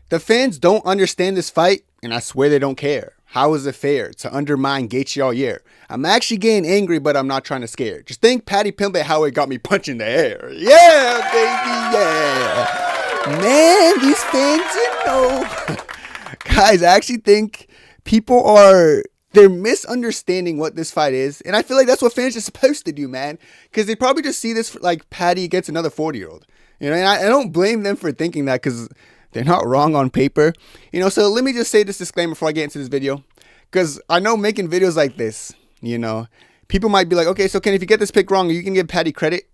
The fans don't understand this fight, and I swear they don't care. How is it fair to undermine Gaethje all year? I'm actually getting angry, but I'm not trying to scare. Just think Paddy Pimblett, how it got me punching the air. Yeah, baby, yeah. Man, these fans, guys, I actually think people they're misunderstanding what this fight is. And I feel like that's what fans are supposed to do, man. Because they probably just see this like Paddy against another 40-year-old. And I don't blame them for thinking that, because they're not wrong on paper. So let me just say this disclaimer before I get into this video. Because I know making videos like this, people might be like, okay, so if you get this pick wrong, you can give Paddy credit.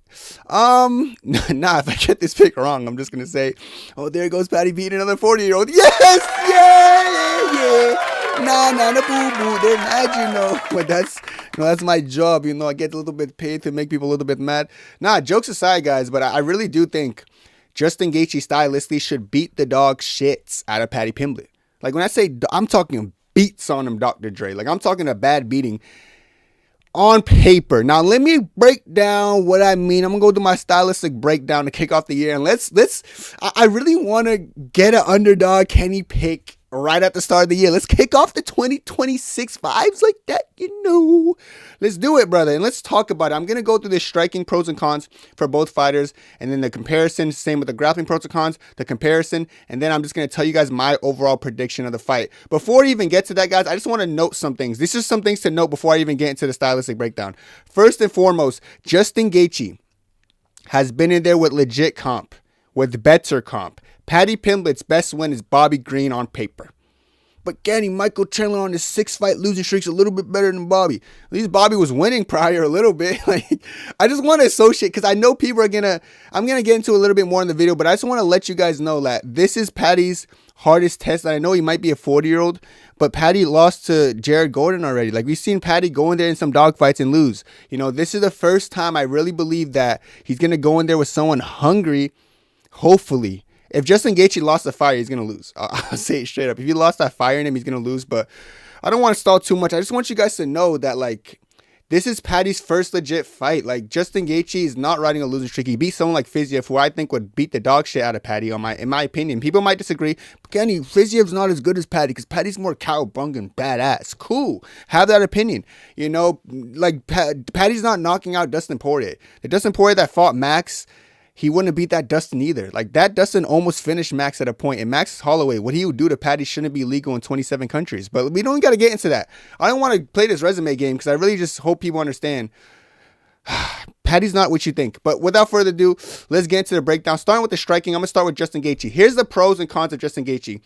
Nah, if I get this pick wrong, I'm just going to say, oh, there goes Paddy beating another 40-year-old. Yes, yeah. Nah, no, boo-boo. They're mad, But that's my job, I get a little bit paid to make people a little bit mad. Nah, jokes aside, guys, but I really do think Justin Gaethje stylistically should beat the dog shits out of Paddy Pimblett. Like, when I say, I'm talking beats on him, Dr. Dre. Like, I'm talking a bad beating on paper. Now, let me break down what I mean. I'm going to go do my stylistic breakdown to kick off the year. And I really want to get an underdog Kenny pick right at the start of the year. Let's kick off the 2026 vibes like that, Let's do it, brother. And let's talk about it. I'm going to go through the striking pros and cons for both fighters, and then the comparison, same with the grappling pros and cons, the comparison, and then I'm just going to tell you guys my overall prediction of the fight. Before we even get to that, guys, I just want to note some things. These are some things to note before I even get into the stylistic breakdown. First and foremost, Justin Gaethje has been in there with legit comp, with better comp. Paddy Pimblett's best win is Bobby Green on paper. But getting Michael Chandler on his 6-fight losing streak's a little bit better than Bobby. At least Bobby was winning prior a little bit. I just want to associate, because I know people are I'm going to get into a little bit more in the video, but I just want to let you guys know that this is Paddy's hardest test. And I know he might be a 40-year-old, but Paddy lost to Jared Gordon already. Like, we've seen Paddy go in there in some dogfights and lose. This is the first time I really believe that he's going to go in there with someone hungry, hopefully. If Justin Gaethje lost the fire, he's going to lose. I'll say it straight up. If he lost that fire in him, he's going to lose. But I don't want to stall too much. I just want you guys to know that, this is Paddy's first legit fight. Justin Gaethje is not riding a losing streak. He beat someone like Fiziev, who I think would beat the dog shit out of Paddy, in my opinion. People might disagree. But Kenny, Fiziev's not as good as Paddy, because Paddy's more cowabunga badass. Cool. Have that opinion. Paddy's not knocking out Dustin Poirier. The Dustin Poirier that fought Max, he wouldn't have beat that Dustin either. That Dustin almost finished Max at a point. And Max Holloway, what he would do to Paddy shouldn't be legal in 27 countries. But we don't got to get into that. I don't want to play this resume game, because I really just hope people understand Paddy's not what you think. But without further ado, let's get into the breakdown. Starting with the striking, I'm going to start with Justin Gaethje. Here's the pros and cons of Justin Gaethje.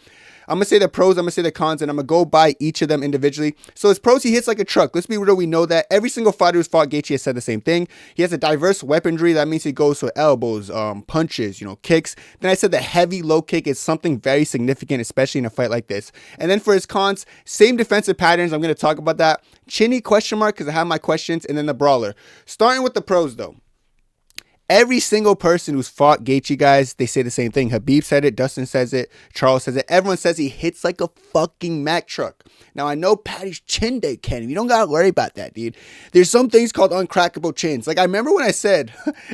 I'm going to say the pros, I'm going to say the cons, and I'm going to go by each of them individually. So his pros, he hits like a truck. Let's be real, we know that. Every single fighter who's fought Gaethje has said the same thing. He has a diverse weaponry. That means he goes for elbows, punches, kicks. Then I said the heavy low kick is something very significant, especially in a fight like this. And then for his cons, same defensive patterns. I'm going to talk about that. Chinny question mark, because I have my questions, and then the brawler. Starting with the pros, though. Every single person who's fought Gaethje, guys, they say the same thing. Habib said it, Dustin says it, Charles says it. Everyone says he hits like a fucking Mack truck. Now, I know Paddy's chin day, Kenny. You don't gotta worry about that, dude. There's some things called uncrackable chins. I remember when I said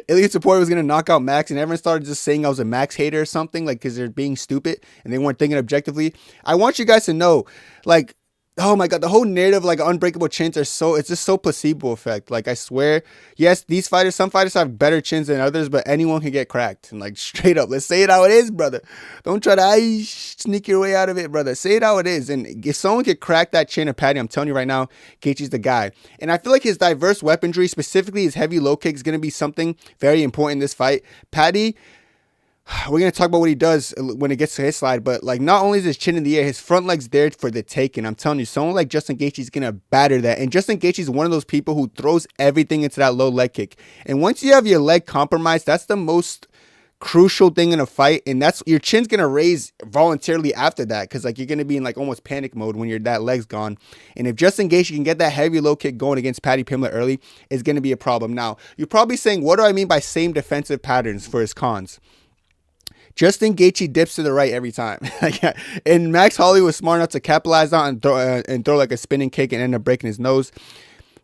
Ilya Taporia was gonna knock out Max, and everyone started just saying I was a Max hater or something, because they're being stupid and they weren't thinking objectively. I want you guys to know, oh my God, the whole narrative unbreakable chins it's just so placebo effect. I swear, yes, some fighters have better chins than others, but anyone can get cracked. And straight up, let's say it how it is, brother. Don't try to sneak your way out of it, brother. Say it how it is. And if someone could crack that chin of Paddy, I'm telling you right now, Gaethje's the guy. And I feel like his diverse weaponry, specifically his heavy low kick, is going to be something very important in this fight. Paddy, we're going to talk about what he does when it gets to his slide, but not only is his chin in the air, his front leg's there for the taking. I'm telling you, someone like Justin Gaethje is going to batter that. And Justin Gaethje is one of those people who throws everything into that low leg kick. And once you have your leg compromised, that's the most crucial thing in a fight, and that's your chin's going to raise voluntarily after that, because you're going to be in almost panic mode when that leg's gone. And if Justin Gaethje can get that heavy low kick going against Paddy Pimblett early, it's going to be a problem. Now, you're probably saying, what do I mean by same defensive patterns for his cons? Justin Gaethje dips to the right every time. And Max Holloway was smart enough to capitalize on and throw a spinning kick and end up breaking his nose.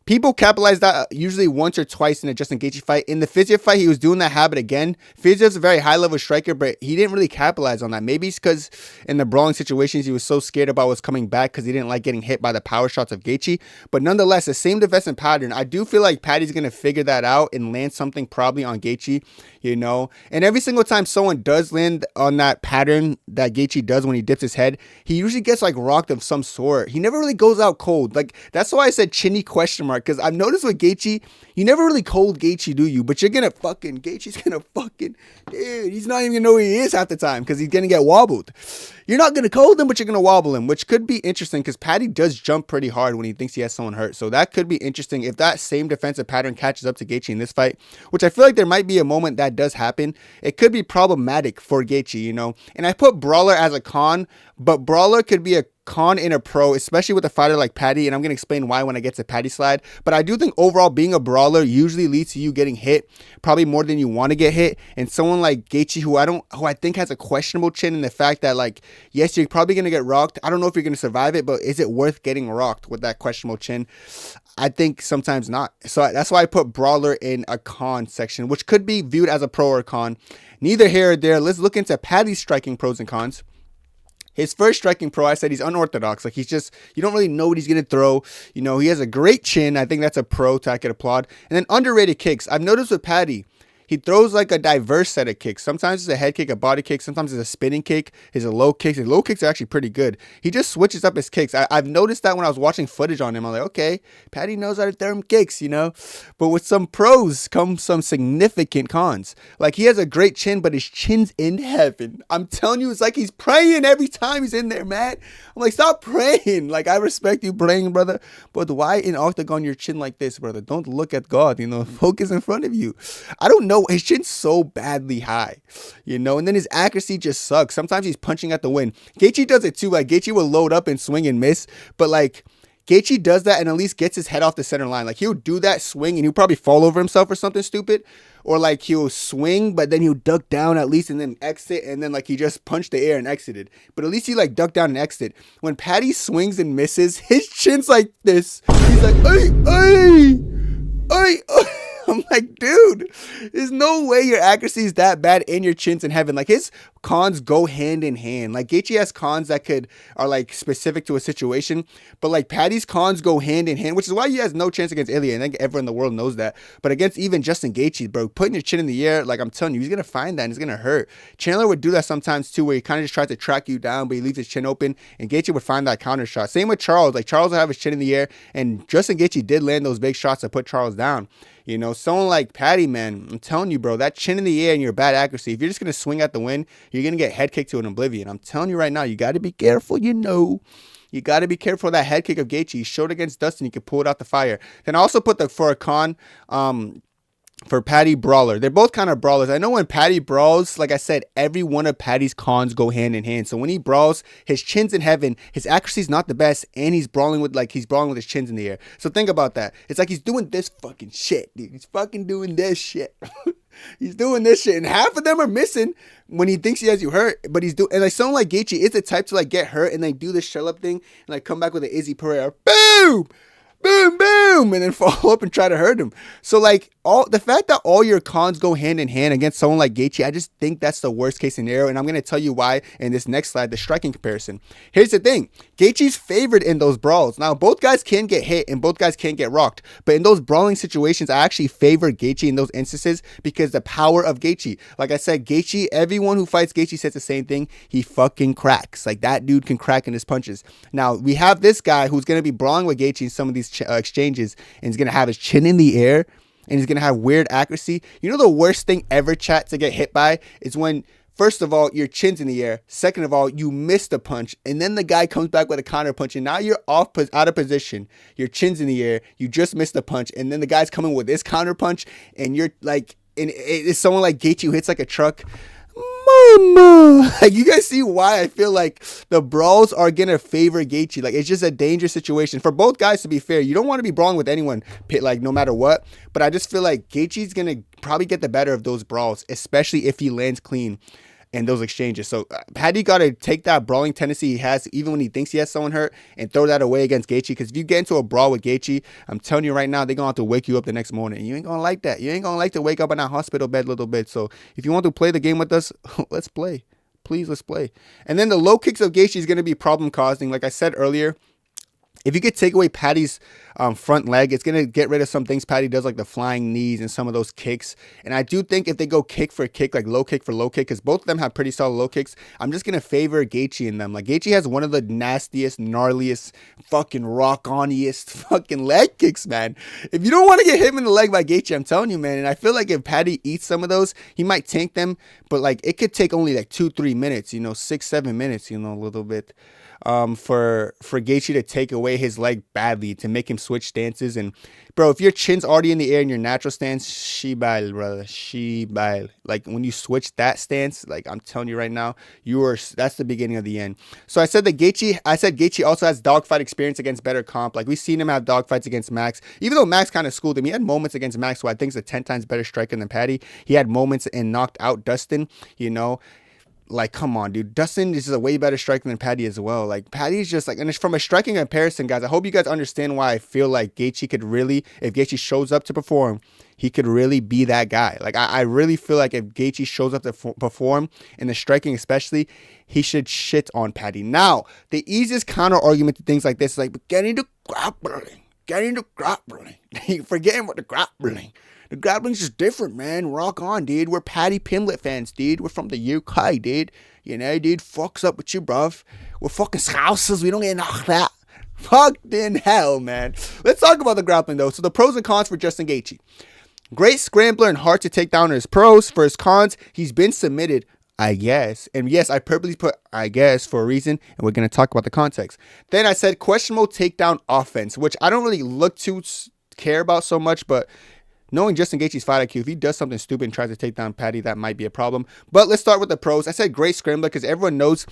People capitalize that usually once or twice in a Justin Gaethje fight. In the Fiziev fight, he was doing that habit again. Fiziev's a very high-level striker, but he didn't really capitalize on that. Maybe it's because in the brawling situations, he was so scared about what's coming back because he didn't like getting hit by the power shots of Gaethje. But nonetheless, the same defensive pattern. I do feel like Paddy's going to figure that out and land something probably on Gaethje, you know. And every single time someone does land on that pattern that Gaethje does when he dips his head, he usually gets like rocked of some sort. He never really goes out cold. Like, that's why I said chinny question mark, because I've noticed with Gaethje, you never really cold Gaethje, do you? But you're gonna fucking, Gaethje's gonna fucking, dude, he's not even gonna know where he is half the time because he's gonna get wobbled. You're not gonna cold him, but you're gonna wobble him, which could be interesting because Paddy does jump pretty hard when he thinks he has someone hurt. So that could be interesting if that same defensive pattern catches up to Gaethje in this fight, which I feel like there might be a moment that does happen. It could be problematic for Gaethje, you know. And I put Brawler as a con, but Brawler could be a con in a pro, especially with a fighter like Paddy, and I'm going to explain why when I get to Paddy slide. But I do think overall being a brawler usually leads to you getting hit probably more than you want to get hit. And someone like Gaethje, who I think has a questionable chin, in the fact that, like, yes, you're probably going to get rocked. I don't know if you're going to survive it, but is it worth getting rocked with that questionable chin? I think sometimes not. So that's why I put Brawler in a con section, which could be viewed as a pro or a con. Neither here or there. Let's look into Paddy's striking pros and cons. His first striking pro, I said he's unorthodox. Like, he's just, you don't really know what he's going to throw. You know, he has a great chin. I think that's a pro I could applaud. And then underrated kicks. I've noticed with Paddy, he throws like a diverse set of kicks. Sometimes it's a head kick, a body kick. Sometimes it's a spinning kick. His low kicks. His low kicks are actually pretty good. He just switches up his kicks. I've noticed that when I was watching footage on him. I'm like, okay, Paddy knows how to throw him kicks, you know. But with some pros come some significant cons. Like, he has a great chin, but his chin's in heaven. I'm telling you, it's like he's praying every time he's in there, man. I'm like, stop praying. Like, I respect you praying, brother. But why in octagon your chin like this, brother? Don't look at God, you know. Focus in front of you. I don't know. His chin's so badly high, you know, and then his accuracy just sucks. Sometimes he's punching at the wind. Gaethje does it too. Like, Gaethje will load up and swing and miss, but like, Gaethje does that and at least gets his head off the center line. Like, he'll do that swing and he'll probably fall over himself or something stupid. Or like, he'll swing, but then he'll duck down at least and then exit. And then like, he just punched the air and exited. But at least he like ducked down and exited. When Paddy swings and misses, his chin's like this. He's like, ay, ay, ay, ay. I'm like, dude, there's no way your accuracy is that bad and your chin's in heaven. Like, his cons go hand in hand. Like, Gaethje has cons that are like specific to a situation, but like Paddy's cons go hand in hand, which is why he has no chance against Ilya. I think everyone in the world knows that. But against even Justin Gaethje, bro, putting your chin in the air, like, I'm telling you, he's gonna find that and it's gonna hurt. Chandler would do that sometimes too, where he kind of just tries to track you down, but he leaves his chin open, and Gaethje would find that counter shot. Same with Charles. Like, Charles would have his chin in the air, and Justin Gaethje did land those big shots to put Charles down. You know, someone like Paddy, man, I'm telling you, bro, that chin in the air and your bad accuracy, if you're just going to swing at the wind, you're going to get head kicked to an oblivion. I'm telling you right now, you got to be careful, you know. You got to be careful of that head kick of Gaethje. He showed against Dustin, he could pull it out the fire. Then I also put for a con, for Paddy Brawler. They're both kind of brawlers. I know when Paddy brawls, like I said, every one of Paddy's cons go hand in hand. So when he brawls, his chin's in heaven, his accuracy's not the best, and he's brawling with his chin's in the air. So think about that. It's like he's doing this fucking shit, dude. He's fucking doing this shit. He's doing this shit, and half of them are missing when he thinks he has you hurt. But he's doing, and like someone like Gaethje is the type to like get hurt and like do this shell up thing and like come back with an Izzy Pereira, boom, boom, boom, and then follow up and try to hurt him. So like, the fact that all your cons go hand in hand against someone like Gaethje, I just think that's the worst case scenario, and I'm going to tell you why in this next slide, the striking comparison. Here's the thing. Gaethje's favored in those brawls. Now, both guys can get hit and both guys can get rocked, but in those brawling situations, I actually favor Gaethje in those instances because the power of Gaethje. Like I said, Gaethje, everyone who fights Gaethje says the same thing. He fucking cracks. Like, that dude can crack in his punches. Now, we have this guy who's going to be brawling with Gaethje in some of these exchanges, and he's going to have his chin in the air, and he's going to have weird accuracy. You know the worst thing ever, chat, to get hit by is when, first of all, your chin's in the air. Second of all, you missed a punch, and then the guy comes back with a counter punch, and now you're out of position. Your chin's in the air. You just missed a punch, and then the guy's coming with this counter punch, and you're like, and it's someone like Gaethje who hits like a truck. Mama. Like, you guys see why I feel like the brawls are gonna favor Gaethje. Like, it's just a dangerous situation for both guys, to be fair. You don't want to be brawling with anyone, like, no matter what, but I just feel like Gaethje's gonna probably get the better of those brawls, especially if he lands clean. in those exchanges. So Paddy got to take that brawling tendency he has, even when he thinks he has someone hurt, and throw that away against Gaethje. Because if you get into a brawl with Gaethje, I'm telling you right now, they're going to have to wake you up the next morning. You ain't going to like that. You ain't going to like to wake up in that hospital bed a little bit. So if you want to play the game with us, let's play. Please, let's play. And then the low kicks of Gaethje is going to be problem causing. Like I said earlier, if you could take away Paddy's front leg, it's going to get rid of some things Paddy does, like the flying knees and some of those kicks. And I do think if they go kick for kick, like low kick for low kick, because both of them have pretty solid low kicks, I'm just going to favor Gaethje in them. Like, Gaethje has one of the nastiest, gnarliest, fucking rock-oniest fucking leg kicks, man. If you don't want to get hit in the leg by Gaethje, I'm telling you, man. And I feel like if Paddy eats some of those, he might tank them. But, like, it could take only, like, 2-3 minutes, 6-7 minutes, a little bit. For Gaethje to take away his leg badly, to make him switch stances. And bro, if your chin's already in the air in your natural stance, shibail, brother, shibail. Like, when you switch that stance, like, I'm telling you right now, that's the beginning of the end. So I said Gaethje also has dogfight experience against better comp. Like, we've seen him have dogfights against Max, even though Max kind of schooled him. He had moments against Max who I think is a 10 times better striker than Paddy. He had moments and knocked out Dustin, Like, come on, dude. Dustin is a way better striker than Paddy as well. Like, Paddy's just like, and it's from a striking comparison, guys. I hope you guys understand why I feel like Gaethje could really, if Gaethje shows up to perform, he could really be that guy. Like, I really feel like if Gaethje shows up to perform, in the striking especially, he should shit on Paddy. Now, the easiest counter argument to things like this is like, but get into grappling. Forgetting about the grappling. The grappling's just different, man. Rock on, dude. We're Paddy Pimblett fans, dude. We're from the UK, dude. Dude, fucks up with you, bruv. We're fucking Scousers. We don't get knocked that. Fucking hell, man. Let's talk about the grappling, though. So the pros and cons for Justin Gaethje. Great scrambler and hard to take down are his pros. For his cons, he's been submitted, I guess. And yes, I purposely put I guess for a reason, and we're going to talk about the context. Then I said questionable takedown offense, which I don't really look to care about so much, but knowing Justin Gaethje's fight IQ, if he does something stupid and tries to take down Paddy, that might be a problem. But let's start with the pros. I said great scrambler because everyone knows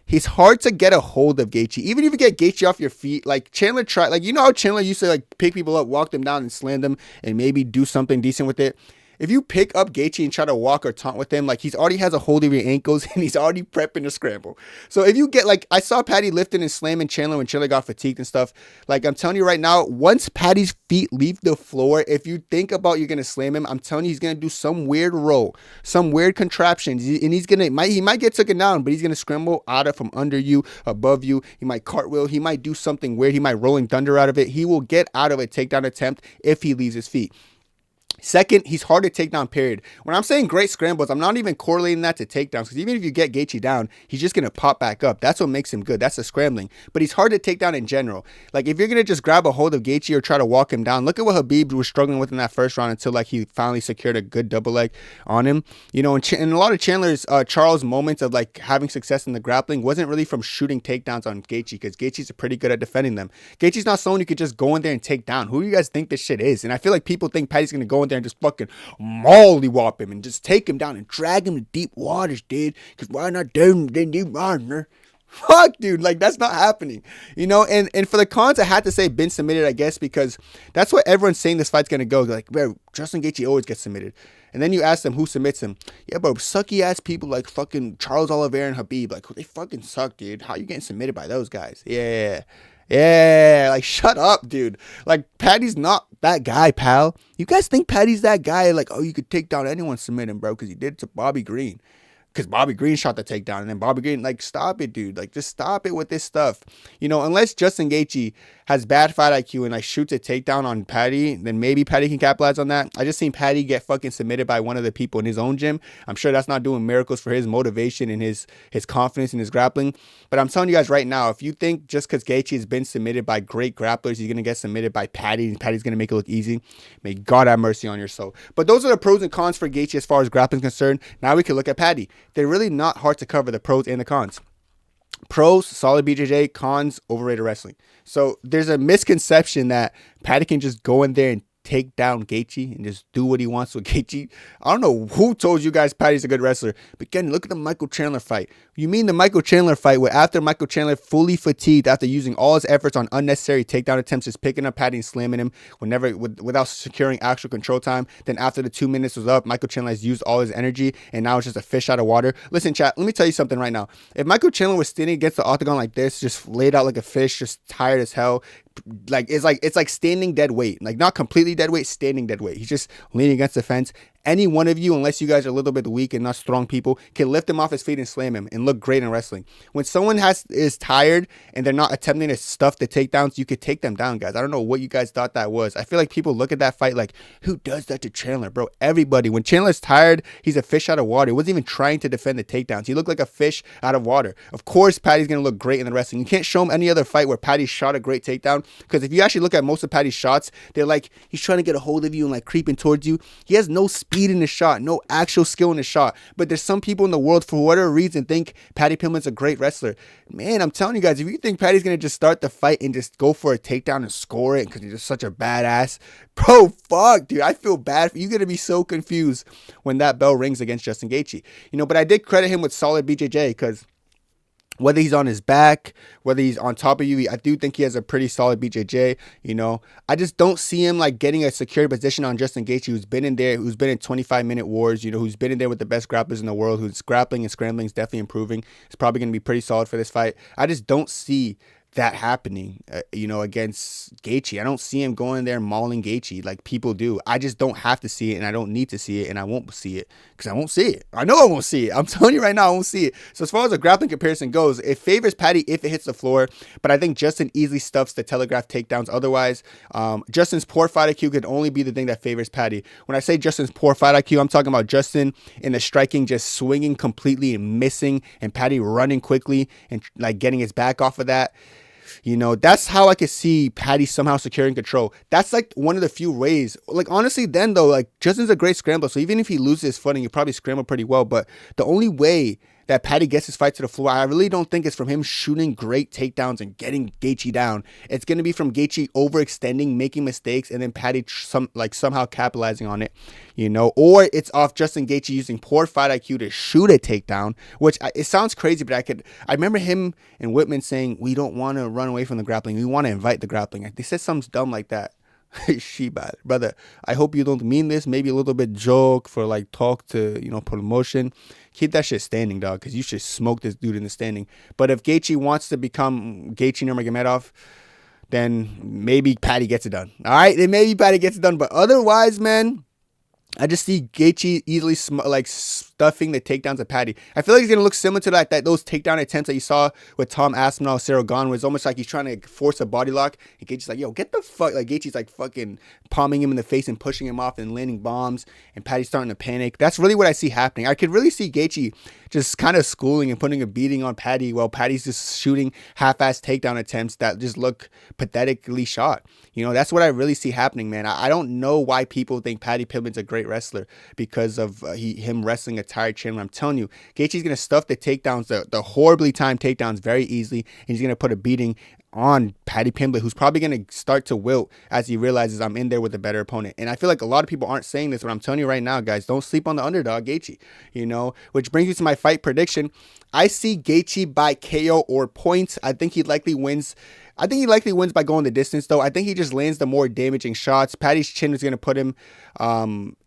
he's hard to get a hold of Gaethje. Even if you get Gaethje off your feet, like Chandler tried, like, how Chandler used to like pick people up, walk them down and slam them and maybe do something decent with it. If you pick up Gaethje and try to walk or taunt with him, like, he's already has a hold of your ankles and he's already prepping to scramble. So if you get, like, I saw Paddy lifting and slamming Chandler when Chandler got fatigued and stuff. Like, I'm telling you right now, once Paddy's feet leave the floor, if you think about you're going to slam him, I'm telling you he's going to do some weird roll, some weird contraptions. And he might get taken down, but he's going to scramble out of from under you, above you. He might cartwheel. He might do something weird. He might rolling thunder out of it. He will get out of a takedown attempt if he leaves his feet. Second, he's hard to take down, period. When I'm saying great scrambles, I'm not even correlating that to takedowns, because even if you get Gaethje down, he's just going to pop back up. That's what makes him good. That's the scrambling. But he's hard to take down in general. Like, if you're going to just grab a hold of Gaethje or try to walk him down, look at what Khabib was struggling with in that first round until, like, he finally secured a good double leg on him. And a lot of Chandler's, Charles' moments of, like, having success in the grappling wasn't really from shooting takedowns on Gaethje, because Gaethje's pretty good at defending them. Gaethje's not someone you could just go in there and take down. Who do you guys think this shit is? And I feel like people think Paddy's going to go in there and just fucking mollywop him and just take him down and drag him to deep waters, dude. Because why not down in deep water? Fuck, dude. Like, that's not happening. And for the cons, I had to say been submitted, I guess, because that's what everyone's saying this fight's going to go. Like, bro, Justin Gaethje always gets submitted. And then you ask them who submits him. Yeah, bro, sucky ass people like fucking Charles Oliveira and Khabib. Like, they fucking suck, dude. How you getting submitted by those guys? Yeah, like, shut up, dude. Like, Paddy's not that guy, pal. You guys think Paddy's that guy? Like, oh, you could take down anyone, submit him, bro, because he did it to Bobby Green. Because Bobby Green shot the takedown, and then Bobby Green, like, stop it, dude. Like, just stop it with this stuff. Unless Justin Gaethje has bad fight IQ and, like, shoots a takedown on Paddy, then maybe Paddy can capitalize on that. I just seen Paddy get fucking submitted by one of the people in his own gym. I'm sure that's not doing miracles for his motivation and his confidence in his grappling. But I'm telling you guys right now, if you think just because Gaethje has been submitted by great grapplers, he's going to get submitted by Paddy, and Paddy's going to make it look easy, may God have mercy on your soul. But those are the pros and cons for Gaethje as far as grappling is concerned. Now we can look at Paddy. They're really not hard to cover, the pros and the cons. Pros, solid BJJ. Cons, overrated wrestling. So there's a misconception that Paddy can just go in there and take down Gaethje and just do what he wants with Gaethje. I don't know who told you guys Paddy's a good wrestler, but again, look at the Michael Chandler fight. You mean the Michael Chandler fight where after Michael Chandler fully fatigued after using all his efforts on unnecessary takedown attempts, just picking up Paddy and slamming him without securing actual control time, then after the 2 minutes was up, Michael Chandler has used all his energy and now it's just a fish out of water. Listen, chat, let me tell you something right now. If Michael Chandler was standing against the octagon like this, just laid out like a fish, just tired as hell, it's like standing dead weight, like not completely dead weight, standing dead weight. He's just leaning against the fence. Any one of you, unless you guys are a little bit weak and not strong people, can lift him off his feet and slam him and look great in wrestling. When someone is tired and they're not attempting to stuff the takedowns, you could take them down, guys. I don't know what you guys thought that was. I feel like people look at that fight like, who does that to Chandler, bro? Everybody. When Chandler's tired, he's a fish out of water. He wasn't even trying to defend the takedowns. He looked like a fish out of water. Of course, Paddy's going to look great in the wrestling. You can't show him any other fight where Paddy shot a great takedown, because if you actually look at most of Paddy's shots, they're like, he's trying to get a hold of you and like creeping towards you. He has no speed in his shot, no actual skill in his shot. But there's some people in the world, for whatever reason, think Paddy Pimblett's a great wrestler. Man, I'm telling you guys, if you think Paddy's going to just start the fight and just go for a takedown and score it because he's just such a badass, bro, fuck, dude, I feel bad for you. You're going to be so confused when that bell rings against Justin Gaethje. But I did credit him with solid BJJ, because whether he's on his back, whether he's on top of you, I do think he has a pretty solid BJJ. I just don't see him like getting a secure position on Justin Gaethje, who's been in there, who's been in 25-minute wars, who's been in there with the best grapplers in the world, who's grappling and scrambling is definitely improving. It's probably going to be pretty solid for this fight. I just don't see that happening, against Gaethje. I don't see him going there mauling Gaethje like people do. I just don't have to see it, and I don't need to see it, and I won't see it because I won't see it. I know I won't see it. I'm telling you right now, I won't see it. So as far as a grappling comparison goes, it favors Paddy if it hits the floor, but I think Justin easily stuffs the telegraph takedowns otherwise. Justin's poor fight IQ could only be the thing that favors Paddy. When I say Justin's poor fight IQ, I'm talking about Justin in the striking, just swinging completely and missing, and Paddy running quickly and like getting his back off of that. That's how I could see Paddy somehow securing control. That's like one of the few ways. Like, honestly, then though, like, Justin's a great scrambler, so even if he loses his footing, he'll probably scramble pretty well. But the only way that Paddy gets his fight to the floor, I really don't think it's from him shooting great takedowns and getting Gaethje down. It's going to be from Gaethje overextending, making mistakes, and then Paddy somehow capitalizing on it, or it's off Justin Gaethje using poor fight IQ to shoot a takedown, which it sounds crazy, but I remember him and Whitman saying, we don't want to run away from the grappling. We want to invite the grappling. They said something dumb like that. Sheba, brother, I hope you don't mean this. Maybe a little bit joke for like talk to, promotion. Keep that shit standing, dog, because you should smoke this dude in the standing. But if Gaethje wants to become Gaethje Nurmagomedov, then maybe Paddy gets it done. All right, then maybe Paddy gets it done. But otherwise, man, I just see Gaethje easily stuffing the takedowns of Paddy. I feel like he's going to look similar to those takedown attempts that you saw with Tom Aspinall, Cyril Gane, where it's almost like he's trying to force a body lock. And Gaethje's like, yo, get the fuck. Like, Gaethje's like fucking palming him in the face and pushing him off and landing bombs. And Paddy's starting to panic. That's really what I see happening. I could really see Gaethje just kind of schooling and putting a beating on Paddy while Paddy's just shooting half-assed takedown attempts that just look pathetically shot. That's what I really see happening, man. I don't know why people think Paddy Pimblett's a great wrestler because of him wrestling a tired Chandler. I'm telling you, Gaethje's going to stuff the takedowns, the horribly timed takedowns very easily, and he's going to put a beating on Paddy Pimblett, who's probably going to start to wilt as he realizes I'm in there with a better opponent. And I feel like a lot of people aren't saying this, but I'm telling you right now, guys, don't sleep on the underdog, Gaethje. Which brings me to my fight prediction. I see Gaethje by KO or points. I think he likely wins by going the distance, though. I think he just lands the more damaging shots. Paddy's chin is going to put him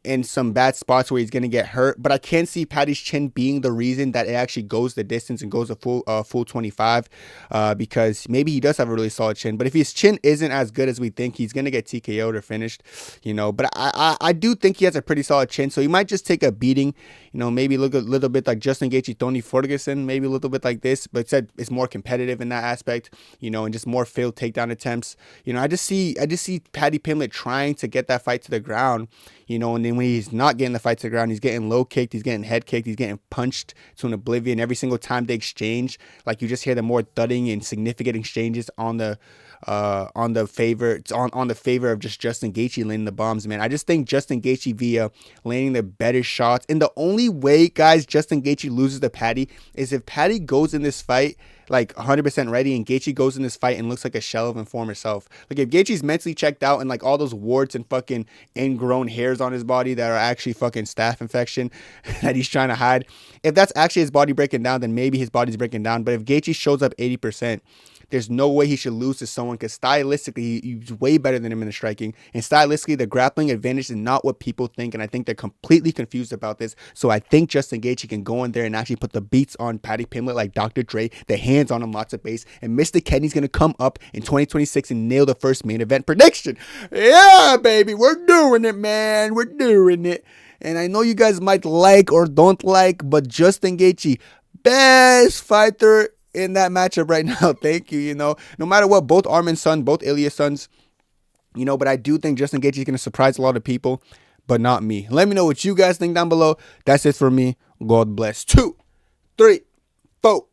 in some bad spots where he's going to get hurt. But I can't see Paddy's chin being the reason that it actually goes the distance and goes a full 25 because maybe he does have a really solid chin. But if his chin isn't as good as we think, he's going to get TKO'd or finished, But I do think he has a pretty solid chin, so he might just take a beating, maybe look a little bit like Justin Gaethje, Tony Ferguson, maybe a little bit like this. But it's more competitive in that aspect, and just more failed takedown attempts. I just see Paddy Pimblett trying to get that fight to the ground, and then when he's not getting the fight to the ground, he's getting low kicked, he's getting head kicked, he's getting punched to an oblivion every single time they exchange. Like, you just hear the more thudding and significant exchanges on the favor of just Justin Gaethje landing the bombs, man. I just think Justin Gaethje via landing the better shots. And the only way, guys, Justin Gaethje loses to Paddy is if Paddy goes in this fight like 100% ready, and Gaethje goes in this fight and looks like a shell of his former self. Like if Gaethje's mentally checked out and like all those warts and fucking ingrown hairs on his body that are actually fucking staph infection that he's trying to hide, if that's actually his body breaking down, then maybe his body's breaking down. But if Gaethje shows up 80%, there's no way he should lose to someone, because stylistically, he's way better than him in the striking. And stylistically, the grappling advantage is not what people think, and I think they're completely confused about this. So I think Justin Gaethje can go in there and actually put the beats on Paddy Pimblett like Dr. Dre, the hands on him, lots of base. And Mr. Kenny's going to come up in 2026 and nail the first main event prediction. Yeah, baby, we're doing it, man. We're doing it. And I know you guys might like or don't like, but Justin Gaethje, best fighter in that matchup right now. Thank you. No matter what, both Armin's son, both Ilya's sons, but I do think Justin Gaethje is going to surprise a lot of people, but not me. Let me know what you guys think down below. That's it for me. God bless. 2, 3, 4.